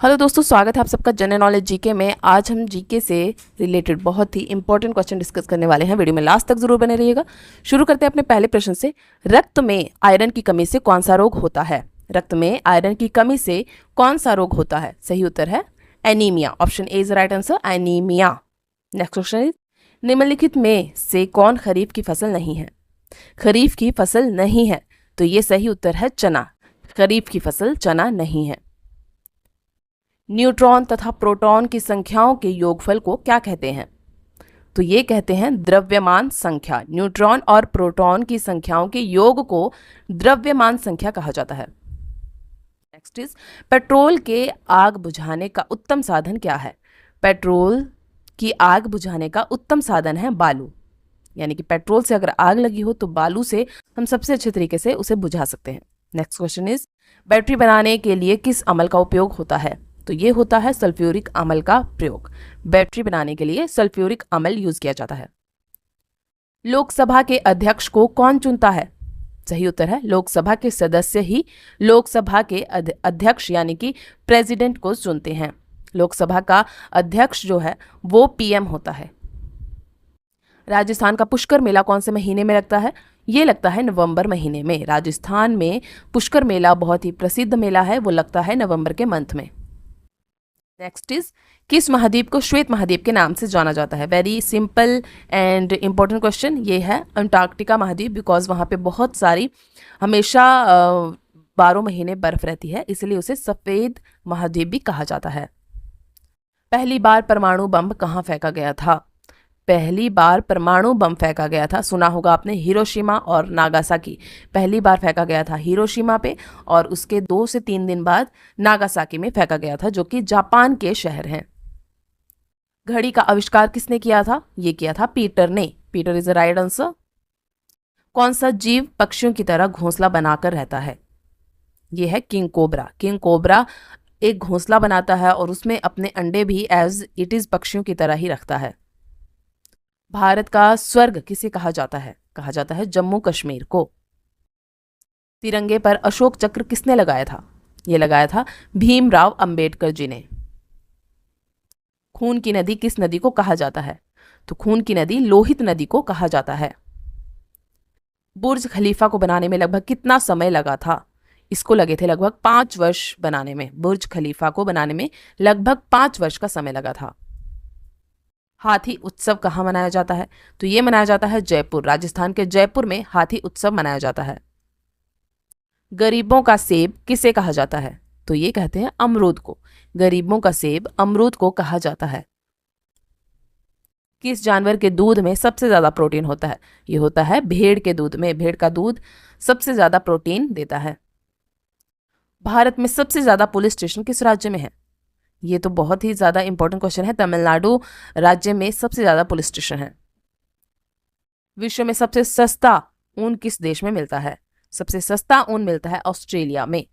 Hello दोस्तों, स्वागत है आप सबका जनरल नॉलेज जीके में। आज हम जीके से रिलेटेड बहुत ही इंपॉर्टेंट क्वेश्चन डिस्कस करने वाले हैं। वीडियो में लास्ट तक जरूर बने रहिएगा। शुरू करते हैं अपने पहले प्रश्न से। रक्त में आयरन की कमी से कौन सा रोग होता है? रक्त में आयरन की कमी से कौन सा रोग होता है? सही उत्तर है anaemia. Option A is right answer, anaemia. Next question is, निम्नलिखित में से कौन खरीफ की फसल नहीं है? खरीफ की फसल नहीं है तो ये सही उत्तर है चना। खरीफ की फसल चना नहीं है। न्यूट्रॉन तथा प्रोटॉन की संख्याओं के योगफल को क्या कहते हैं? तो ये कहते हैं द्रव्यमान संख्या। न्यूट्रॉन और प्रोटॉन की संख्याओं के योग को द्रव्यमान संख्या कहा जाता है। नेक्स्ट इज, पेट्रोल के आग बुझाने का उत्तम साधन क्या है? पेट्रोल की आग बुझाने का उत्तम साधन है बालू। यानी कि पेट्रोल से अगर आग लगी हो तो बालू से हम सबसे अच्छे तरीके से उसे बुझा सकते हैं। नेक्स्ट क्वेश्चन इज, बैटरी बनाने के लिए किस अमल का उपयोग होता है? तो ये होता है सल्फ्यूरिक अम्ल का प्रयोग। बैटरी बनाने के लिए सल्फ्यूरिक अम्ल यूज किया जाता है। लोकसभा के अध्यक्ष को कौन चुनता है? सही उत्तर है लोकसभा के सदस्य ही लोकसभा के अध्यक्ष यानी कि प्रेसिडेंट को चुनते हैं। लोकसभा का अध्यक्ष जो है वो पीएम होता है। राजस्थान का पुष्कर मेला कौन से महीने में लगता है? ये लगता है नवंबर महीने में। राजस्थान में पुष्कर मेला बहुत ही प्रसिद्ध मेला है, वो लगता है नवंबर के मंथ में। नेक्स्ट इज, किस महाद्वीप को श्वेत महाद्वीप के नाम से जाना जाता है? Very simple and important question. ये है अंटार्कटिका महाद्वीप, बिकॉज वहाँ पे बहुत सारी हमेशा 12 महीने बर्फ रहती है, इसलिए उसे सफेद महाद्वीप भी कहा जाता है। पहली बार परमाणु बम कहाँ फेंका गया था? पहली बार परमाणु बम फेंका गया था, सुना होगा आपने, हिरोशिमा और नागासाकी। पहली बार फेंका गया था हिरोशिमा पे और उसके 2 से 3 दिन बाद नागासाकी में फेंका गया था, जो कि जापान के शहर हैं। घड़ी का आविष्कार किसने किया था? ये किया था पीटर ने। Peter is the right answer. कौन सा जीव पक्षियों की तरह घोंसला बनाकर रहता है? ये है किंग कोबरा। किंग कोबरा एक घोंसला बनाता है और उसमें अपने अंडे भी एज इट इज पक्षियों की तरह ही रखता है। भारत का स्वर्ग किसे कहा जाता है? कहा जाता है जम्मू कश्मीर को। तिरंगे पर अशोक चक्र किसने लगाया था? यह लगाया था भीमराव अंबेडकर जी ने। खून की नदी किस नदी को कहा जाता है? तो खून की नदी लोहित नदी को कहा जाता है। बुर्ज खलीफा को बनाने में लगभग कितना समय लगा था? इसको लगे थे लगभग 5 वर्ष बनाने में। बुर्ज खलीफा को बनाने में लगभग 5 वर्ष का समय लगा था। हाथी उत्सव कहाँ मनाया जाता है? तो ये मनाया जाता है जयपुर। राजस्थान के जयपुर में हाथी उत्सव मनाया जाता है। गरीबों का सेब किसे कहा जाता है? तो ये कहते हैं अमरूद को। गरीबों का सेब अमरूद को कहा जाता है। किस जानवर के दूध में सबसे ज्यादा प्रोटीन होता है? ये होता है भेड़ के दूध में। भेड़ का दूध सबसे ज्यादा प्रोटीन देता है। भारत में सबसे ज्यादा पुलिस स्टेशन किस राज्य में है? ये तो बहुत ही ज्यादा इंपॉर्टेंट क्वेश्चन है। तमिलनाडु राज्य में सबसे ज्यादा पुलिस स्टेशन है। विश्व में सबसे सस्ता ऊन किस देश में मिलता है? सबसे सस्ता ऊन मिलता है ऑस्ट्रेलिया में।